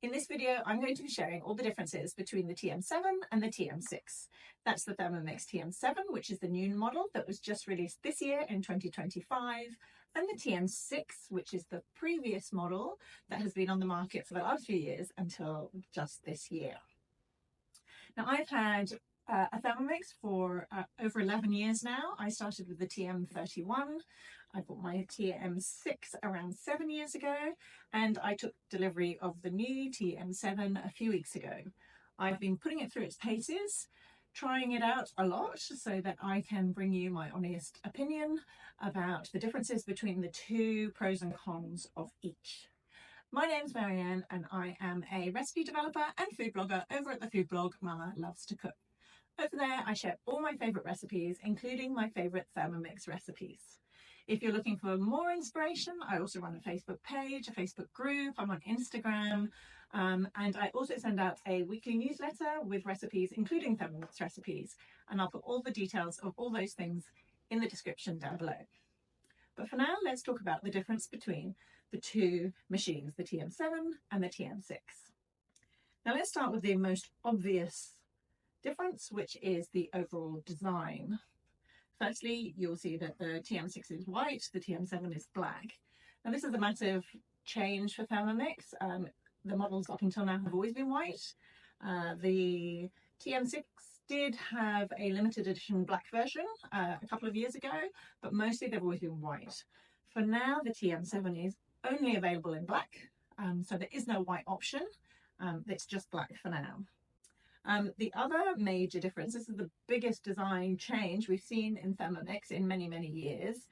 In this video, I'm going to be sharing all the differences between the TM7 and the TM6. That's the Thermomix TM7, which is the new model that was just released this year in 2025, and the TM6, which is the previous model that has been on the market for the last few years until just this year. Now, I've had a Thermomix for over 11 years now. I started with the TM31. I bought my TM6 around 7 years ago, and I took delivery of the new TM7 a few weeks ago. I've been putting it through its paces, trying it out a lot so that I can bring you my honest opinion about the differences between the two, pros and cons of each. My name's Marianne, and I am a recipe developer and food blogger over at the food blog Mama Loves to Cook. Over there, I share all my favourite recipes, including my favourite Thermomix recipes. If you're looking for more inspiration, I also run a Facebook page, a Facebook group, I'm on Instagram, and I also send out a weekly newsletter with recipes, including Thermomix recipes, and I'll put all the details of all those things in the description down below. But for now, let's talk about the difference between the two machines, the TM7 and the TM6. Now let's start with the most obvious difference, which is the overall design. Firstly, you'll see that the TM6 is white, the TM7 is black. Now this is a massive change for Thermomix. The models up until now have always been white. The TM6 did have a limited edition black version a couple of years ago, but mostly they've always been white. For now, the TM7 is only available in black, so there is no white option. It's just black for now. The other major difference, this is the biggest design change we've seen in Thermomix in many, many years,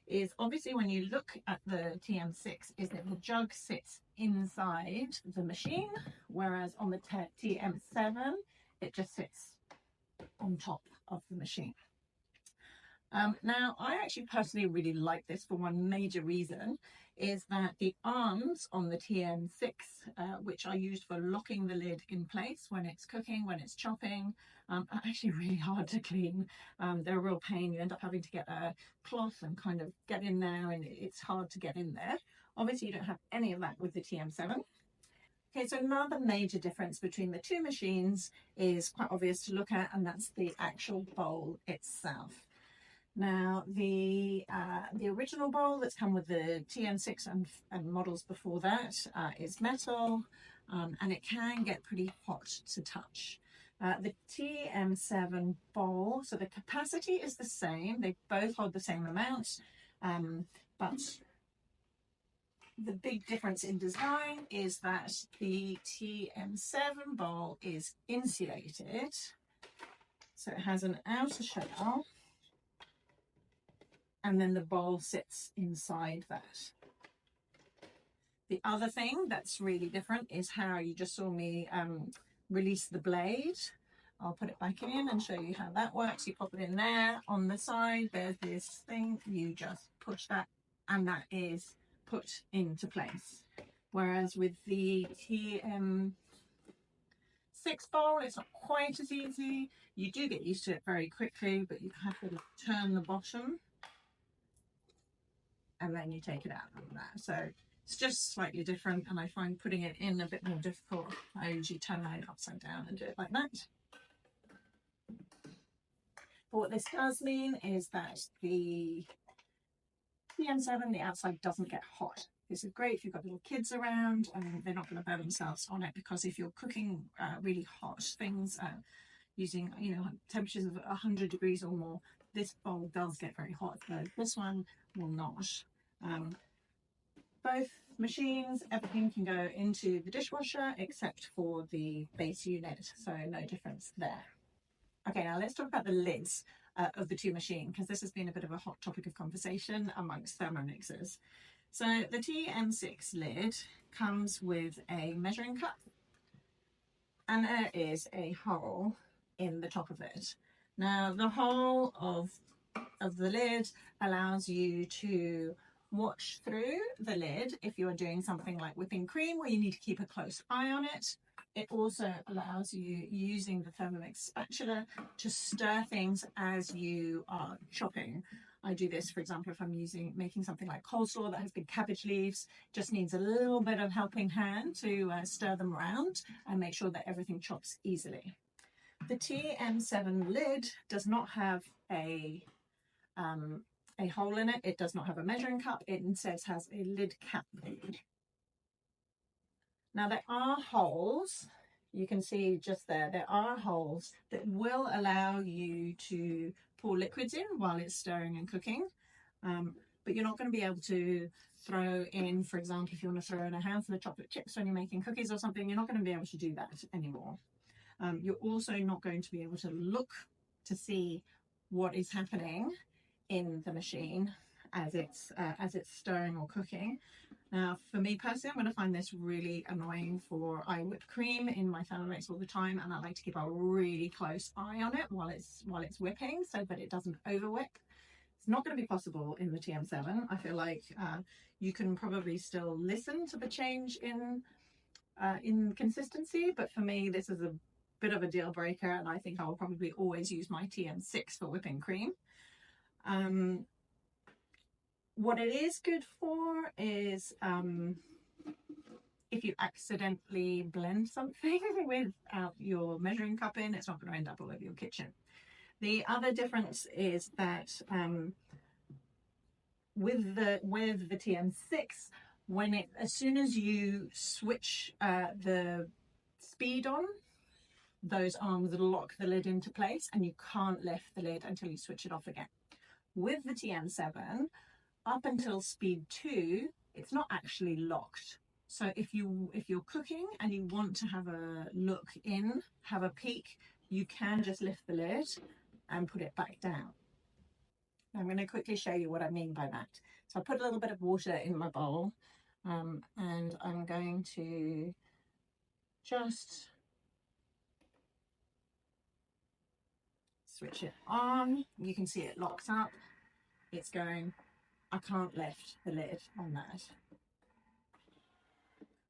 is obviously when you look at the TM6, is that the jug sits inside the machine, whereas on the TM7, it just sits on top of the machine. Now, I actually personally really like this for one major reason, is that the arms on the TM6, which are used for locking the lid in place when it's cooking, when it's chopping, are actually really hard to clean. They're a real pain. You end up having to get a cloth and kind of get in there, and it's hard to get in there. Obviously, you don't have any of that with the TM7. Okay, so another major difference between the two machines is quite obvious to look at, and that's the actual bowl itself. Now, the original bowl that's come with the TM6 and models before that is metal, and it can get pretty hot to touch. The TM7 bowl, so the capacity is the same, they both hold the same amount, but the big difference in design is that the TM7 bowl is insulated, so it has an outer shell, and then the bowl sits inside that. The other thing that's really different is how you just saw me release the blade. I'll put it back in and show you how that works. You pop it in there. On the side, there's this thing. You just push that, and that is put into place. Whereas with the TM6 bowl, it's not quite as easy. You do get used to it very quickly, but you have to turn the bottom, and then you take it out like that. So it's just slightly different, and I find putting it in a bit more difficult. I usually turn mine upside down and do it like that. But what this does mean is that the TM7, the outside doesn't get hot. This is great if you've got little kids around, and they're not going to burn themselves on it, because if you're cooking really hot things using, temperatures of 100 degrees or more, this bowl does get very hot, though this one will not. Both machines, everything can go into the dishwasher except for the base unit, so no difference there. Okay, now let's talk about the lids of the two machines, because this has been a bit of a hot topic of conversation amongst Thermomixers. So the TM6 lid comes with a measuring cup, and there is a hole in the top of it. Now, the hole of the lid allows you to watch through the lid if you are doing something like whipping cream, where you need to keep a close eye on it. It also allows you, using the Thermomix spatula, to stir things as you are chopping. I do this, for example, if I'm making something like coleslaw that has big cabbage leaves, just needs a little bit of helping hand to stir them around and make sure that everything chops easily. The TM7 lid does not have a hole in it. It does not have a measuring cup. It instead has a lid cap. Now there are holes, you can see just there are holes that will allow you to pour liquids in while it's stirring and cooking. But you're not going to be able to throw in, for example, if you want to throw in a handful of chocolate chips when you're making cookies or something, you're not going to be able to do that anymore. You're also not going to be able to look to see what is happening in the machine as it's stirring or cooking. Now, for me personally, I'm going to find this really annoying. I whip cream in my Thermomix all the time, and I like to keep a really close eye on it while it's whipping, so that it doesn't over whip. It's not going to be possible in the TM7. I feel like you can probably still listen to the change in consistency, but for me, this is a bit of a deal breaker, and I think I will probably always use my TM6 for whipping cream. What it is good for is if you accidentally blend something without your measuring cup in, it's not going to end up all over your kitchen. The other difference is that with the TM6, as soon as you switch the speed on, those arms lock the lid into place, and you can't lift the lid until you switch it off again. With the TM7, up until speed 2, it's not actually locked. So if you're cooking and you want to have a look in, have a peek, you can just lift the lid and put it back down. I'm going to quickly show you what I mean by that. So I put a little bit of water in my bowl, and I'm going to just switch it on. You can see it locks up. It's going. I can't lift the lid on that.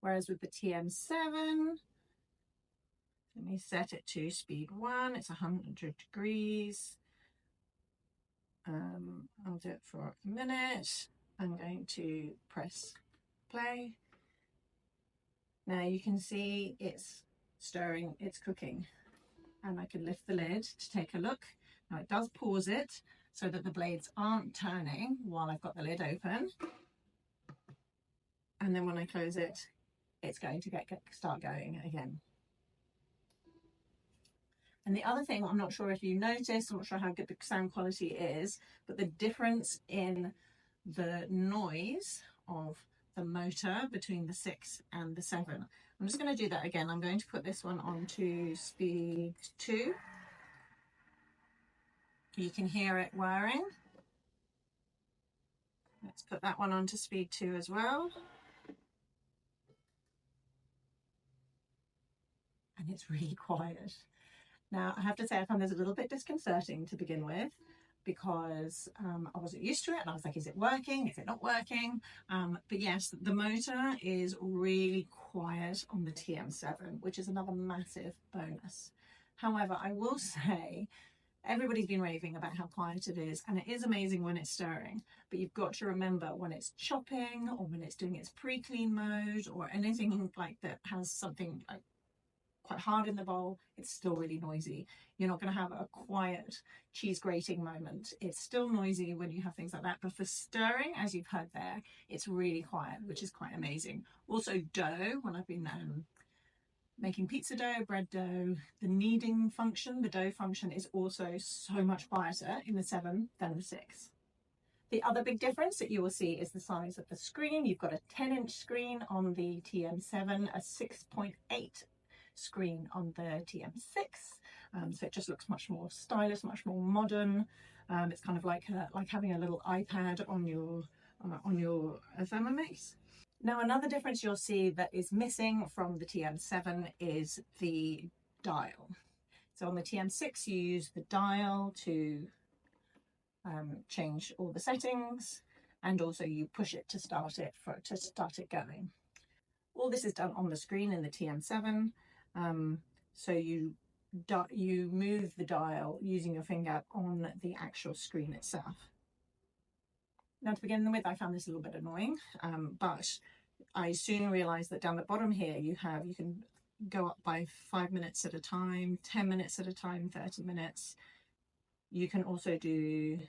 Whereas with the TM7, let me set it to speed 1. It's 100 degrees. I'll do it for a minute. I'm going to press play. Now you can see it's stirring, it's cooking, and I can lift the lid to take a look. Now it does pause it so that the blades aren't turning while I've got the lid open. And then when I close it, it's going to start going again. And the other thing, I'm not sure if you noticed, I'm not sure how good the sound quality is, but the difference in the noise of the motor between the 6 and the 7. I'm just going to do that again. I'm going to put this one on to speed 2. You can hear it whirring. Let's put that one on to speed 2 as well. And it's really quiet. Now, I have to say, I found this a little bit disconcerting to begin with, because I wasn't used to it, and I was like, is it working? Is it not working? But yes, the motor is really quiet on the TM7, which is another massive bonus. However, I will say, everybody's been raving about how quiet it is, and it is amazing when it's stirring, but you've got to remember when it's chopping, or when it's doing its pre-clean mode, or anything like that has something like quite hard in the bowl, it's still really noisy. You're not going to have a quiet cheese grating moment. It's still noisy when you have things like that, but for stirring, as you've heard there, it's really quiet, which is quite amazing. Also dough, when I've been making pizza dough, bread dough, the kneading function, the dough function is also so much quieter in the 7 than the 6. The other big difference that you will see is the size of the screen. You've got a 10-inch screen on the TM7, a 6.8 screen on the TM6, so it just looks much more stylish, much more modern. It's kind of like having a little iPad on your Thermomix. Now, another difference you'll see that is missing from the TM7 is the dial. So on the TM6 you use the dial to change all the settings, and also you push it to start it going. All this is done on the screen in the TM7. So you move the dial using your finger on the actual screen itself. Now, to begin with, I found this a little bit annoying, but I soon realized that down the bottom here you can go up by 5 minutes at a time, 10 minutes at a time, 30 minutes. You can also do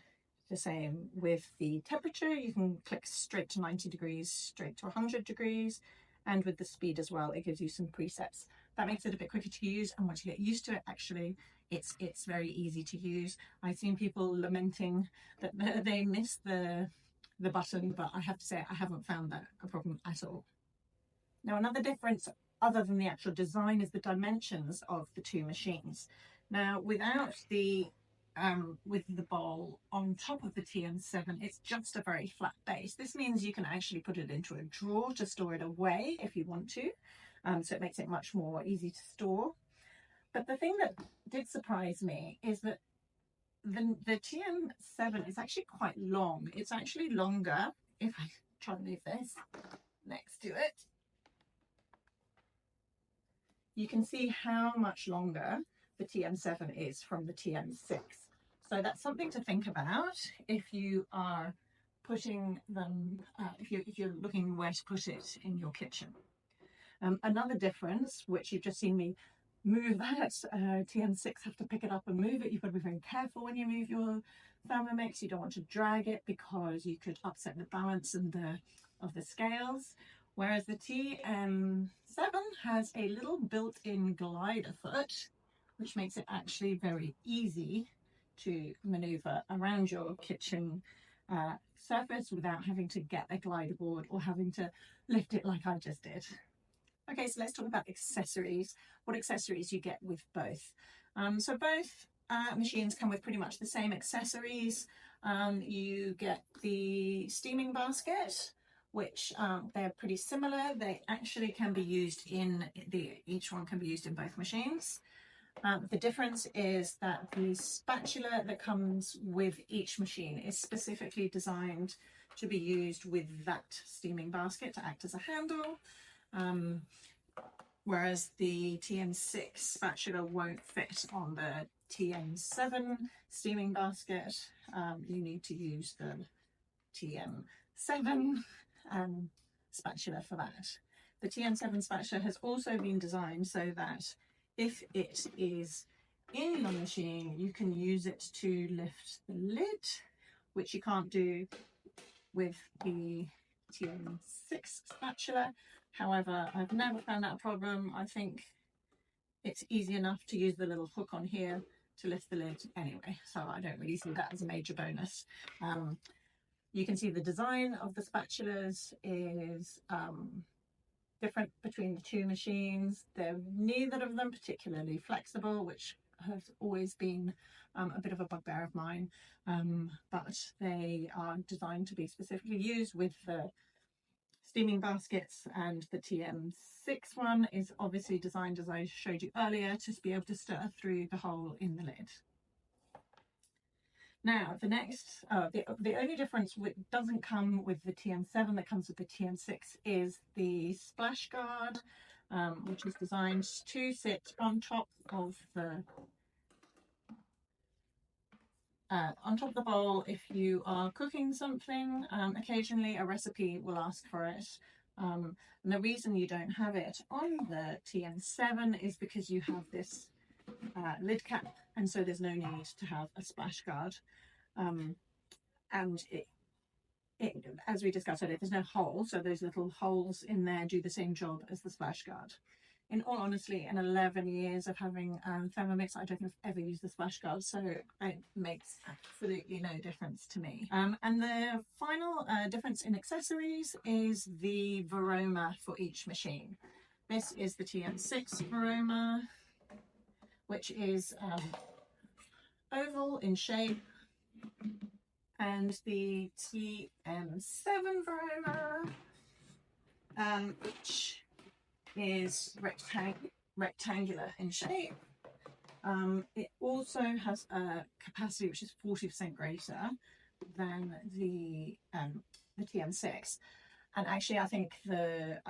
the same with the temperature. You can click straight to 90 degrees, straight to 100 degrees, and with the speed as well, it gives you some presets. That makes it a bit quicker to use, and once you get used to it, actually, it's very easy to use. I've seen people lamenting that they miss the button, but I have to say I haven't found that a problem at all. Now, another difference other than the actual design is the dimensions of the two machines. Now, without the with the bowl on top of the TM7, it's just a very flat base. This means you can actually put it into a drawer to store it away if you want to. So it makes it much more easy to store. But the thing that did surprise me is that the TM7 is actually quite long. It's actually longer, if I try to move this next to it, you can see how much longer the TM7 is from the TM6. So that's something to think about if you are putting them, if you're looking where to put it in your kitchen. Another difference, which you've just seen me move that TM6, have to pick it up and move it. You've got to be very careful when you move your Thermomix. You don't want to drag it because you could upset the balance and of the scales. Whereas the TM7 has a little built-in glider foot, which makes it actually very easy to maneuver around your kitchen surface without having to get a glider board or having to lift it like I just did. Okay, so let's talk about accessories, what accessories you get with both. So both machines come with pretty much the same accessories. You get the steaming basket, which they're pretty similar. They actually can be used each one can be used in both machines. The difference is that the spatula that comes with each machine is specifically designed to be used with that steaming basket to act as a handle. Whereas the TM6 spatula won't fit on the TM7 steaming basket. You need to use the TM7 spatula for that. The TM7 spatula has also been designed so that if it is in your machine, you can use it to lift the lid, which you can't do with the TM6 spatula. However, I've never found that a problem. I think it's easy enough to use the little hook on here to lift the lid anyway, so I don't really see that as a major bonus. You can see the design of the spatulas is different between the two machines. They're neither of them particularly flexible, which has always been a bit of a bugbear of mine, but they are designed to be specifically used with the steaming baskets, and the TM6 one is obviously designed, as I showed you earlier, to be able to stir through the hole in the lid. Now, the next, the only difference which doesn't come with the TM7 that comes with the TM6 is the splash guard, which is designed to sit on top of the bowl if you are cooking something. Occasionally a recipe will ask for it. And the reason you don't have it on the TM7 is because you have this lid cap, and so there's no need to have a splash guard. And as we discussed earlier, there's no hole, so those little holes in there do the same job as the splash guard. In all honesty, in 11 years of having Thermomix, I don't think I've ever used the splash guard, so it makes absolutely no difference to me. And the final difference in accessories is the varoma for each machine. This is the TM6 varoma, which is oval in shape, and the TM7 varoma, which is rectangular in shape. It also has a capacity which is 40% greater than the TM6. And actually, I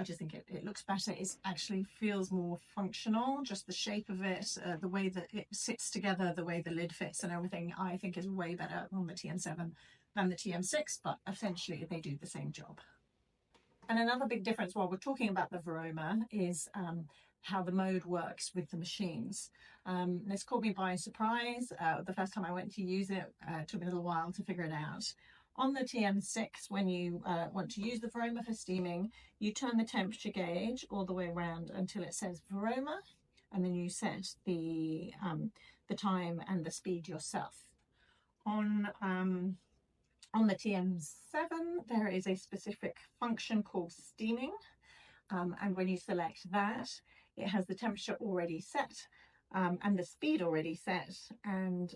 just think it looks better. It actually feels more functional. Just the shape of it, the way that it sits together, the way the lid fits and everything, I think is way better on the TM7 than the TM6, but essentially they do the same job. And another big difference while we're talking about the Varoma is how the mode works with the machines. This caught me by surprise. The first time I went to use it, took me a little while to figure it out. On the TM6, when you want to use the Varoma for steaming, you turn the temperature gauge all the way around until it says Varoma, and then you set the time and the speed yourself. On the TM7, there is a specific function called steaming, and when you select that, it has the temperature already set and the speed already set, and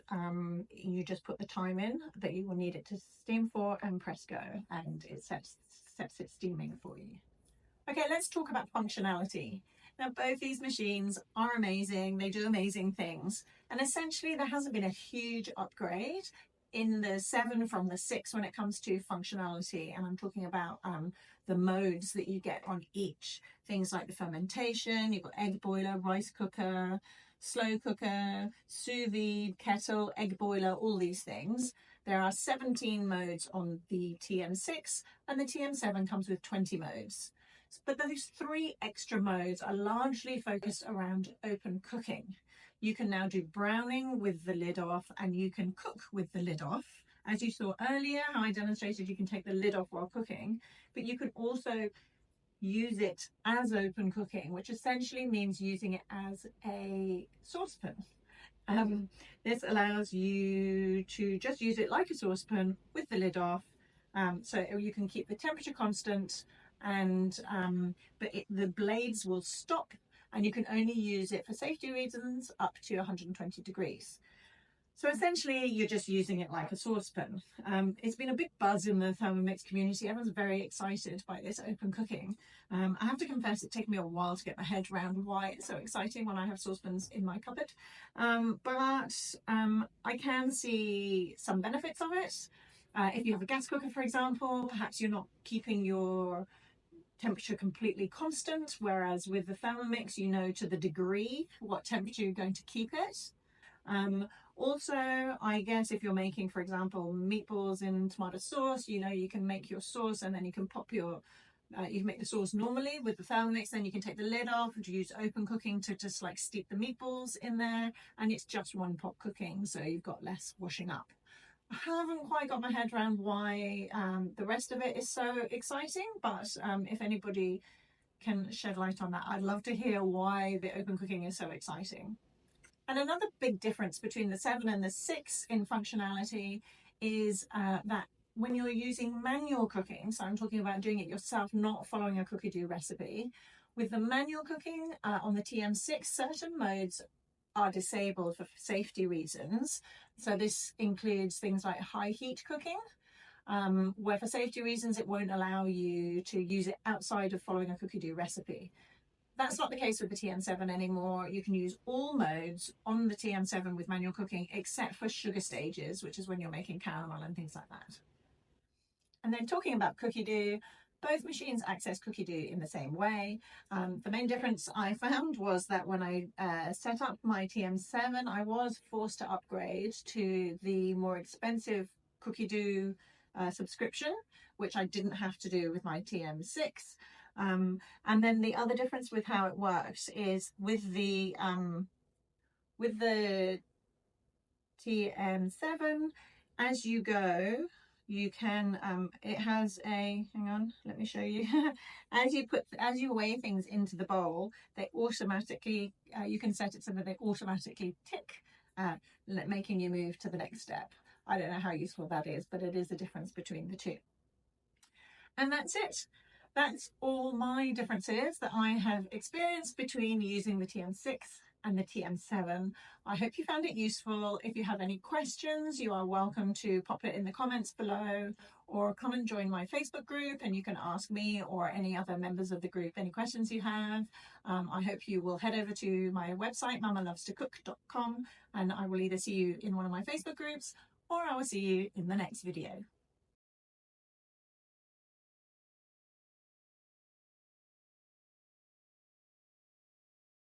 you just put the time in that you will need it to steam for and press go, and it sets it steaming for you. Okay, let's talk about functionality. Now, both these machines are amazing. They do amazing things. And essentially, there hasn't been a huge upgrade in the 7 from the 6 when it comes to functionality. And I'm talking about the modes that you get on each. Things like the fermentation, you've got egg boiler, rice cooker, slow cooker, sous vide, kettle, egg boiler, all these things. There are 17 modes on the TM6, and the TM7 comes with 20 modes. But those 3 extra modes are largely focused around open cooking. You can now do browning with the lid off, and you can cook with the lid off. As you saw earlier, how I demonstrated, you can take the lid off while cooking, but you can also use it as open cooking, which essentially means using it as a saucepan. This allows you to just use it like a saucepan with the lid off, so you can keep the temperature constant, and but the blades will stop, and you can only use it for safety reasons up to 120 degrees. So essentially, you're just using it like a saucepan. It's been a big buzz in the Thermomix community. Everyone's very excited by this open cooking. I have to confess, it took me a while to get my head around why it's so exciting when I have saucepans in my cupboard. But I can see some benefits of it. If you have a gas cooker, for example, perhaps you're not keeping your temperature completely constant, whereas with the Thermomix, you know to the degree what temperature you're going to keep it. Also, I guess if you're making, for example, meatballs in tomato sauce, you know, you can make your sauce and then you can pop your, you can make the sauce normally with the Thermomix, then you can take the lid off and use open cooking to just like steep the meatballs in there, and it's just one pot cooking, so you've got less washing up. I haven't quite got my head around why the rest of it is so exciting, but if anybody can shed light on that, I'd love to hear why the open cooking is so exciting. And another big difference between the 7 and the 6 in functionality is that when you're using manual cooking, so I'm talking about doing it yourself, not following a cookie-do recipe, with the manual cooking on the TM6, certain modes are disabled for safety reasons. So this includes things like high heat cooking, where for safety reasons it won't allow you to use it outside of following a cookie-do recipe. That's not the case with the TM7 anymore. You can use all modes on the TM7 with manual cooking, except for sugar stages, which is when you're making caramel and things like that. And then talking about cookie-do, both machines access cookie-do in the same way. The main difference I found was that when I set up my TM7, I was forced to upgrade to the more expensive cookie-do subscription, which I didn't have to do with my TM6. And then the other difference with how it works is with the TM7, as you go, you can it has a, hang on, let me show you. as you weigh things into the bowl, they automatically you can set it so that they automatically tick, making you move to the next step. I don't know how useful that is, but it is a difference between the two. And that's it. That's all my differences that I have experienced between using the TM6 and the TM7. I hope you found it useful. If you have any questions, you are welcome to pop it in the comments below, or come and join my Facebook group and you can ask me or any other members of the group any questions you have. I hope you will head over to my website, mamalovetocook.com, and I will either see you in one of my Facebook groups or I will see you in the next video.